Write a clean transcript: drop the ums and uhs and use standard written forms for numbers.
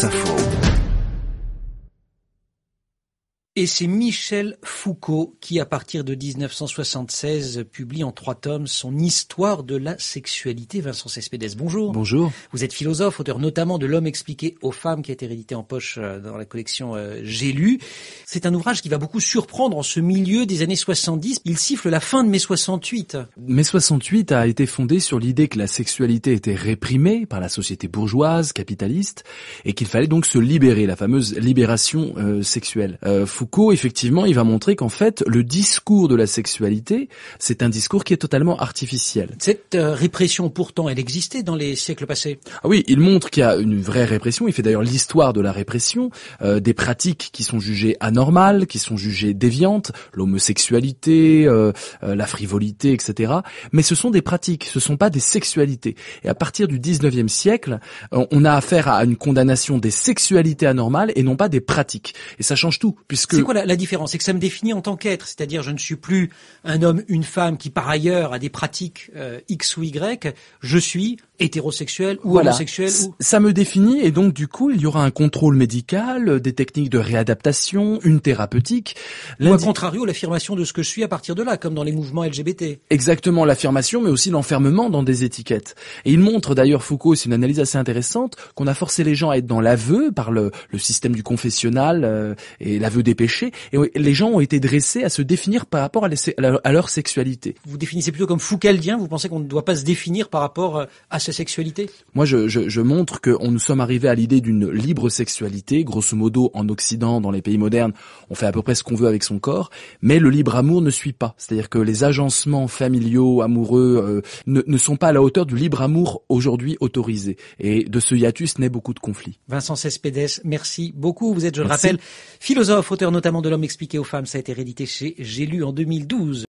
France Info. Et c'est Michel Foucault qui, à partir de 1976, publie en 3 tomes son Histoire de la sexualité. Vincent Cespedes, bonjour. Bonjour. Vous êtes philosophe, auteur notamment de L'homme expliqué aux femmes, qui a été réédité en poche dans la collection J'ai lu. C'est un ouvrage qui va beaucoup surprendre en ce milieu des années 70. Il siffle la fin de mai 68. Mai 68 a été fondé sur l'idée que la sexualité était réprimée par la société bourgeoise, capitaliste, et qu'il fallait donc se libérer, la fameuse libération sexuelle. Foucault, effectivement, il va montrer qu'en fait, le discours de la sexualité, c'est un discours qui est totalement artificiel. Cette répression, pourtant, elle existait dans les siècles passés. Ah oui, il montre qu'il y a une vraie répression. Il fait d'ailleurs l'histoire de la répression, des pratiques qui sont jugées anormales, qui sont jugées déviantes, l'homosexualité, la frivolité, etc. Mais ce sont des pratiques, ce sont pas des sexualités. Et à partir du 19e siècle, on a affaire à une condamnation des sexualités anormales et non pas des pratiques. Et ça change tout, puisque... C'est quoi la différence? C'est que ça me définit en tant qu'être, c'est-à-dire je ne suis plus un homme, une femme qui par ailleurs a des pratiques X ou Y, je suis hétérosexuel ou homosexuel. Ça me définit et donc du coup il y aura un contrôle médical, des techniques de réadaptation, une thérapeutique. Ou à contrario l'affirmation de ce que je suis à partir de là, comme dans les mouvements LGBT. Exactement, l'affirmation mais aussi l'enfermement dans des étiquettes. Et il montre d'ailleurs, Foucault, c'est une analyse assez intéressante, qu'on a forcé les gens à être dans l'aveu par le système du confessionnal et l'aveu des péchés, et les gens ont été dressés à se définir par rapport à leur sexualité. Vous définissez plutôt comme foucaldien, vous pensez qu'on ne doit pas se définir par rapport à sa sexualité? Moi, je montre que nous sommes arrivés à l'idée d'une libre sexualité. Grosso modo, en Occident, dans les pays modernes, on fait à peu près ce qu'on veut avec son corps, mais le libre amour ne suit pas. C'est-à-dire que les agencements familiaux, amoureux, ne sont pas à la hauteur du libre amour aujourd'hui autorisé. Et de ce hiatus naît beaucoup de conflits. Vincent Cespedes, merci beaucoup. Vous êtes, je le rappelle, philosophe, auteur notamment de L'homme expliqué aux femmes. Ça a été réédité chez J'ai lu en 2012.